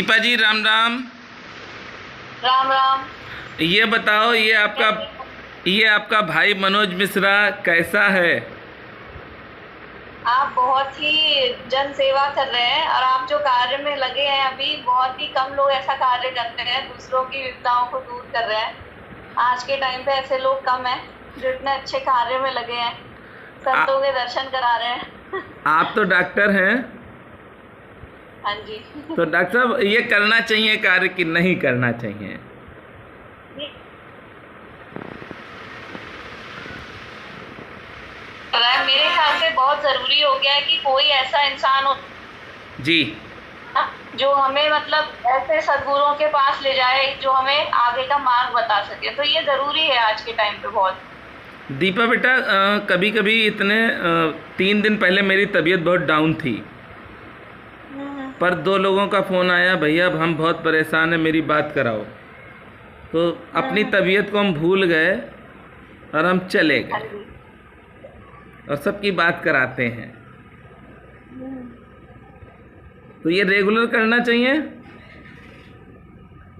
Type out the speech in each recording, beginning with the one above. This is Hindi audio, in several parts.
दीपा जी, राम राम। राम राम। ये बताओ, ये आपका भाई मनोज मिश्रा कैसा है? आप बहुत ही जन सेवा कर रहे हैं और आप जो कार्य में लगे हैं अभी, बहुत ही कम लोग ऐसा कार्य करते हैं, दूसरों की विपदाओं को दूर कर रहे हैं। आज के टाइम पे ऐसे लोग कम हैं जो इतने अच्छे कार्य में लगे हैं, संतों के दर्शन करा रहे हैं। आप तो डॉक्टर हैं। हाँ जी। तो डॉक्टर साहब, ये करना चाहिए कार्य कि नहीं करना चाहिए? मेरे ख्याल से बहुत जरूरी हो गया है कि कोई ऐसा इंसान हो जी जो हमें मतलब ऐसे सद्गुरुओं के पास ले जाए जो हमें आगे का मार्ग बता सके। तो ये जरूरी है आज के टाइम पे बहुत। दीपा बेटा, कभी कभी 3 दिन पहले मेरी तबीयत बहुत डाउन थी, पर 2 लोगों का फ़ोन आया, भैया अब हम बहुत परेशान हैं, मेरी बात कराओ। तो अपनी तबीयत को हम भूल गए और हम चले गए और सबकी बात कराते हैं। तो ये रेगुलर करना चाहिए।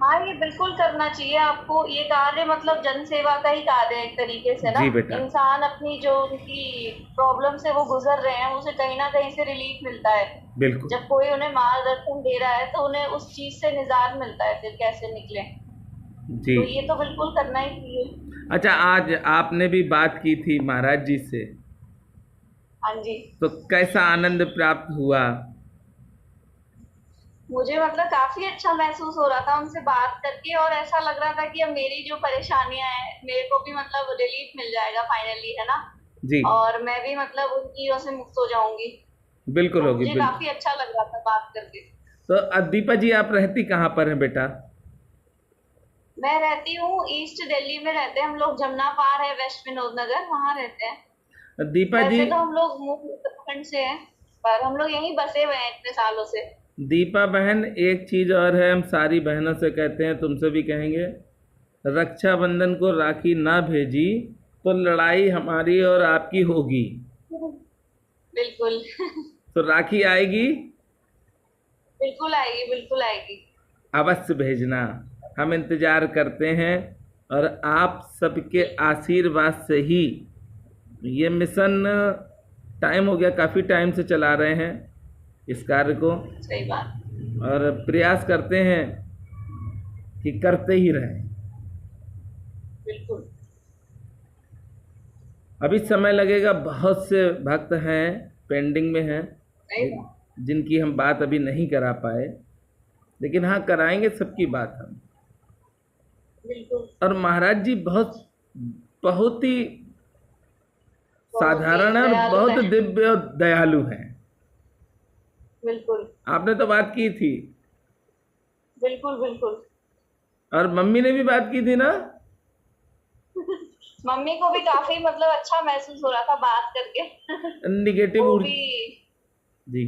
हाँ, ये बिल्कुल करना चाहिए आपको। ये कार्य मतलब जन सेवा का ही कार्य है एक तरीके से ना। जी बेटा। इंसान अपनी जो उनकी प्रॉब्लम से वो गुजर रहे हैं, उसे कहीं ना कहीं से रिलीफ मिलता है। बिल्कुल। जब कोई उन्हें मार्गदर्शन दे रहा है तो उन्हें उस चीज से निजात मिलता है, फिर कैसे निकले। जी। तो ये तो बिल्कुल करना ही चाहिए। अच्छा, आज आपने भी बात की थी महाराज जी से, हाँ जी। तो कैसा आनंद प्राप्त हुआ? मुझे मतलब काफी अच्छा महसूस हो रहा था उनसे बात करके, और ऐसा लग रहा था कि अब मेरी जो परेशानियां हैं मेरे को भी मतलब रिलीफ मिल जाएगा फाइनली, है ना। जी। और मैं भी मतलब उन चीजों से मुक्त हो जाऊंगी। बिल्कुल तो होगी। मुझे काफी अच्छा लग रहा था बात करके। तो दीपा जी, आप रहती कहाँ पर हैं बेटा? मैं रहती हूँ ईस्ट दिल्ली में रहते हैं हम लोग। जमुना पार है, वेस्ट विनोद नगर, वहाँ रहते हैं। दीपा जी, वैसे तो हम लोग मूल उत्तराखंड से हैं, पर हम लोग यहीं बसे हुए हैं इतने सालों से। दीपा बहन, एक चीज़ और है, हम सारी बहनों से कहते हैं, तुमसे भी कहेंगे, रक्षाबंधन को राखी ना भेजी तो लड़ाई हमारी और आपकी होगी। बिल्कुल। तो राखी आएगी? बिल्कुल आएगी, बिल्कुल आएगी। अवश्य भेजना, हम इंतज़ार करते हैं। और आप सबके आशीर्वाद से ही ये मिशन, टाइम हो गया, काफ़ी टाइम से चला रहे हैं इस कार्य को, सही बात। और प्रयास करते हैं कि करते ही रहें। बिल्कुल। अभी समय लगेगा, बहुत से भक्त हैं पेंडिंग में हैं, जिनकी हम बात अभी नहीं करा पाए, लेकिन हाँ, कराएंगे सबकी बात हम। बिल्कुल। और महाराज जी बहुत ही साधारण है और बहुत दिव्य और दयालु हैं। बिल्कुल। आपने तो बात की थी। बिल्कुल बिल्कुल। और मम्मी ने भी बात की थी ना? मम्मी को भी काफी मतलब अच्छा महसूस हो रहा था बात करके। निगेटिव वो भी जी,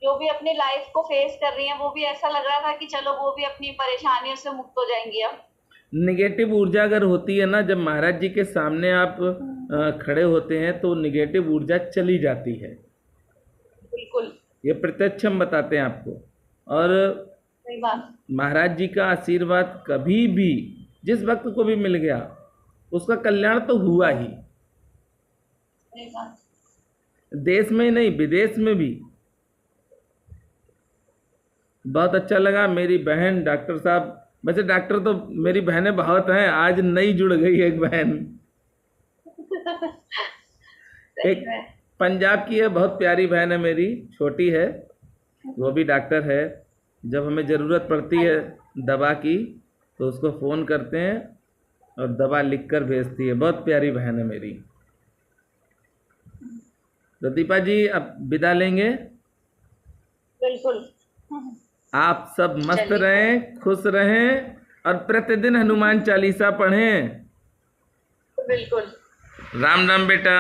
जो भी अपनी लाइफ को फेस कर रही हैं, वो भी ऐसा लग रहा था कि चलो वो भी अपनी परेशानियों से मुक्त हो जाएंगी अब। निगेटिव ऊर्जा अगर होती है ना, जब महाराज जी के सामने आप खड़े होते हैं तो निगेटिव ऊर्जा चली जाती है। बिल्कुल। ये प्रत्यक्ष हम बताते हैं आपको। और सही बात। महाराज जी का आशीर्वाद कभी भी जिस वक्त को भी मिल गया, उसका कल्याण तो हुआ ही। सही बात। देश में ही नहीं, विदेश में भी। बहुत अच्छा लगा। मेरी बहन डॉक्टर साहब, वैसे डॉक्टर तो मेरी बहनें बहुत हैं, आज नई जुड़ गई एक बहन। एक पंजाब की है, बहुत प्यारी बहन है मेरी, छोटी है, वो भी डॉक्टर है। जब हमें ज़रूरत पड़ती है दवा की तो उसको फ़ोन करते हैं और दवा लिख कर भेजती है। बहुत प्यारी बहन है मेरी। तो दीपा जी, अब विदा लेंगे। बिल्कुल। आप सब मस्त रहें, खुश रहें, और प्रतिदिन हनुमान चालीसा पढ़ें। बिल्कुल। राम राम बेटा।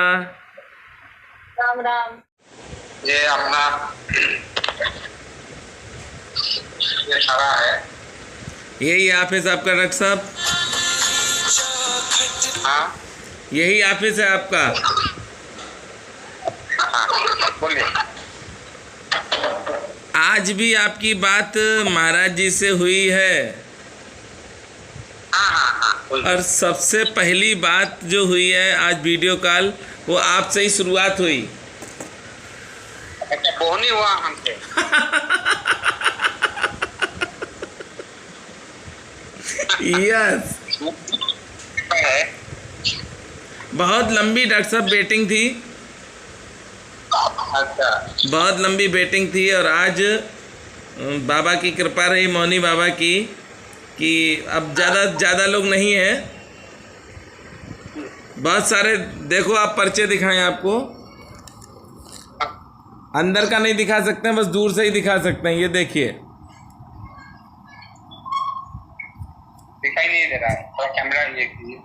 राम राम। ये अपना ये खड़ा है, यही ऑफिस आपका डॉक्टर साहब? हाँ यही ऑफिस है आपका? हाँ बोलिए। आज भी आपकी बात महाराज जी से हुई है? हाँ हाँ हाँ हुई। और सबसे पहली बात जो हुई है आज वीडियो कॉल, वो आपसे ही शुरुआत हुई। अच्छा, बोहनी हुआ हमसे। यस, है। बहुत लंबी डॉक्टर साहब वेटिंग थी, अच्छा, बहुत लंबी वेटिंग थी। और आज बाबा की कृपा रही, मौनी बाबा की, कि अब ज़्यादा लोग नहीं हैं। बहुत सारे, देखो आप पर्चे दिखाएं आपको, अंदर का नहीं दिखा सकते हैं, बस दूर से ही दिखा सकते हैं। ये देखिए, दिखाई नहीं दे रहा है, थोड़ा कैमरा ये कीजिए।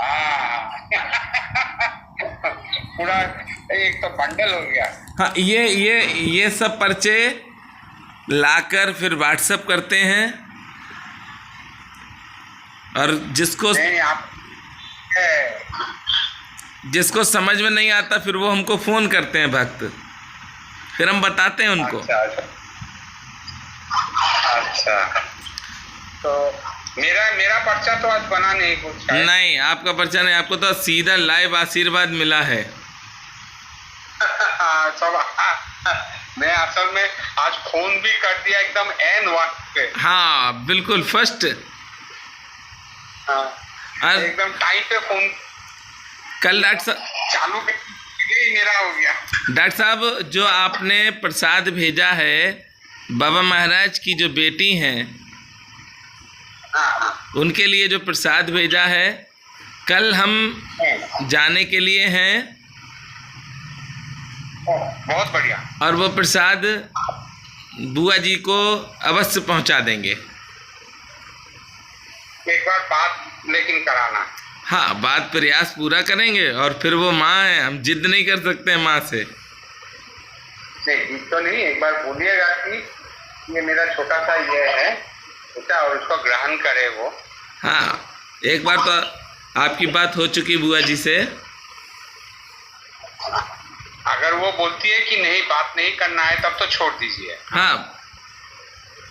हाँ पूरा एक तो बंडल हो गया। हाँ, ये सब पर्चे लाकर फिर व्हाट्सएप करते हैं, और नहीं, आप जिसको समझ में नहीं आता फिर वो हमको फ़ोन करते हैं भक्त, फिर हम बताते हैं उनको। अच्छा, तो मेरा पर्चा तो आज बना नहीं कुछ है। नहीं, आपका पर्चा नहीं, आपको तो सीधा लाइव आशीर्वाद मिला है। सब मैं असल में आज फोन भी कर दिया एकदम एन वक्त पे। हाँ बिल्कुल, फर्स्ट एकदम टाइम पे फोन। कल डॉक्टर साहब चालू ही मेरा हो गया। डॉक्टर साहब, जो आपने प्रसाद भेजा है, बाबा महाराज की जो बेटी हैं, उनके लिए जो प्रसाद भेजा है, कल हम जाने के लिए हैं। बहुत बढ़िया। और वो प्रसाद बुआ जी को अवश्य पहुंचा देंगे। एक बार बात लेकिन कराना। हाँ, बात प्रयास पूरा करेंगे। और फिर वो माँ है, हम जिद नहीं कर सकते हैं माँ से। नहीं तो नहीं, एक बार बोलिएगा कि ये मेरा छोटा सा ये है बेटा, और उसको ग्रहण करे वो। हाँ, एक बार तो आपकी बात हो चुकी बुआ जी से। अगर वो बोलती है कि नहीं, बात नहीं करना है, तब तो छोड़ दीजिए। हाँ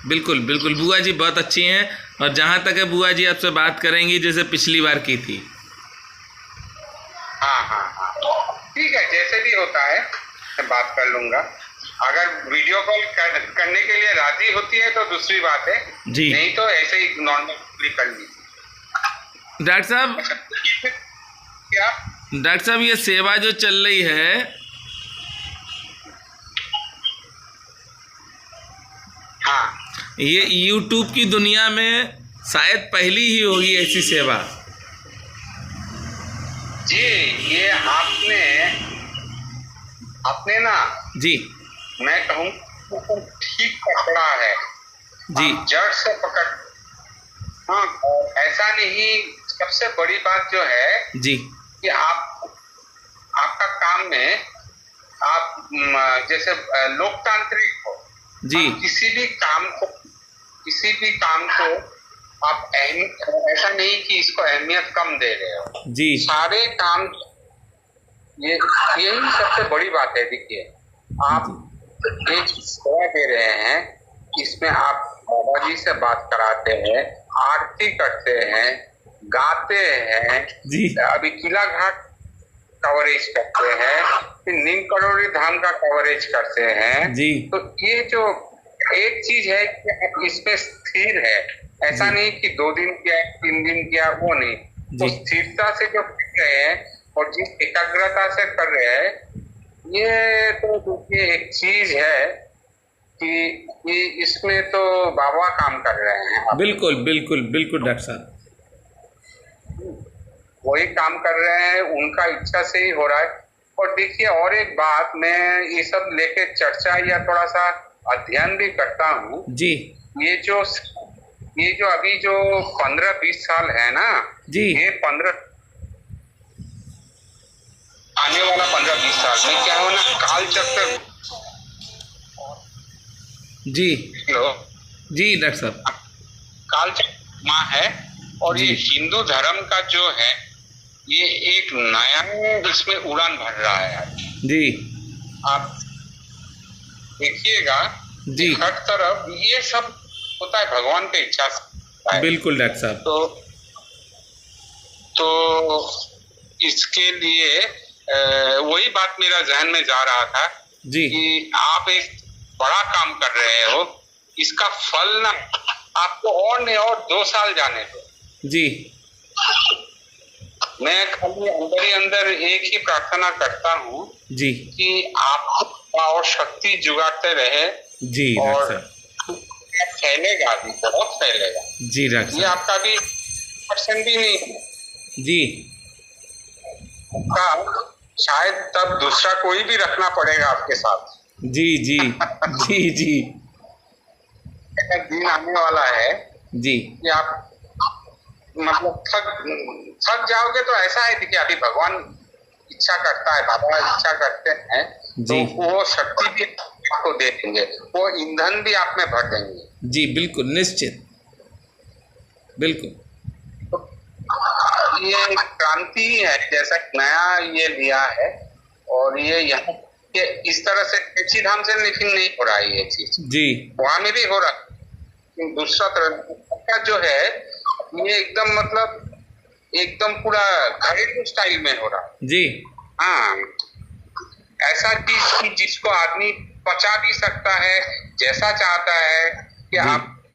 बिल्कुल बिल्कुल, बुआ जी बहुत अच्छी हैं। और जहाँ तक है, बुआ जी आपसे बात करेंगी जैसे पिछली बार की थी। हाँ हाँ हाँ, ठीक है, जैसे भी होता है मैं बात कर लूंगा। अगर वीडियो कॉल करने के लिए राजी होती है तो दूसरी बात है जी, नहीं तो ऐसे ही नॉर्मली कर लीजिए। डॉक्टर साहब, क्या डॉक्टर साहब, ये सेवा जो चल रही है, हाँ, ये YouTube की दुनिया में शायद पहली ही होगी ऐसी सेवा। जी, ये आपने ना जी, मैं कहूँ ठीक पकड़ा है जी, जड़ से पकड़। हाँ, ऐसा नहीं। सबसे बड़ी बात जो है जी, कि आपका काम में आप जैसे लोकतांत्रिक हो जी, आप किसी भी काम को आप ऐसा नहीं कि इसको अहमियत कम दे रहे हो। जी, सारे काम, यही सबसे बड़ी बात है। देखिए, आप एक सेवा दे रहे हैं, इसमें आप बाबा जी से बात कराते हैं, आरती करते हैं, गाते हैं, जी, अभी किला घाट कवरेज करते हैं, फिर नीम करोड़ी धाम का कवरेज करते हैं जी। तो ये जो एक चीज है कि आप इसमें स्थिर है, ऐसा नहीं कि 2 दिन किया 3 दिन किया, वो नहीं। तो स्थिरता से जो कर रहे हैं और जिस एकाग्रता से कर रहे हैं, ये तो देखिए एक चीज है कि इसमें तो बाबा काम कर रहे हैं। बिल्कुल बिल्कुल बिल्कुल डॉक्टर साहब, वही काम कर रहे हैं, उनका इच्छा से ही हो रहा है। और देखिए, और एक बात, मैं ये सब लेके चर्चा या थोड़ा सा अध्ययन भी करता हूँ जी, ये जो अभी जो 15-20 साल है ना जी, ये 15 आने वाला 15-20 साल में क्या हो ना, काल चक्र। जी, हेलो जी डॉक्टर साहब, काल चक्र माँ है। और ये हिंदू धर्म का जो है, ये एक नया इसमें उड़ान भर रहा है। जी, आप देखिएगा जी हर तरफ ये सब होता है भगवान की इच्छा से। बिल्कुल डॉक्टर साहब। तो इसके लिए वही बात मेरा जहन में जा रहा था जी कि आप एक बड़ा काम कर रहे हो, इसका फल ना आपको और नहीं और 2 साल जाने दो। जी मैं खाली अंदर ही अंदर एक ही प्रार्थना करता हूँ जी कि आप और शक्ति जुगाते रहे जी और डॉक्टर साहब। फैलेगा भी, बहुत फैलेगा। जी डॉक्टर ये साहब। आपका भी % भी नहीं है जी का, शायद तब दूसरा कोई भी रखना पड़ेगा आपके साथ। जी जी जी जी ऐसा दिन आने वाला है जी कि आप मतलब थक जाओगे, तो ऐसा है कि अभी भगवान इच्छा करता है, बाबा इच्छा करते हैं, तो जी वो शक्ति भी आपको दे देंगे, वो ईंधन भी आप में भर देंगे। जी बिल्कुल निश्चित, बिल्कुल। ये क्रांति ही है, जैसा नया ये लिया है, और ये यहाँ के इस तरह से किसी धाम से लेकिन नहीं हो रहा है ये चीज, जी वहां में भी हो रहा है। दूसरा तरह का जो है ये एकदम मतलब एकदम पूरा घरेलू स्टाइल में हो रहा है। जी हाँ, ऐसा चीज की जिसको आदमी पचा भी सकता है जैसा चाहता है कि जी। आप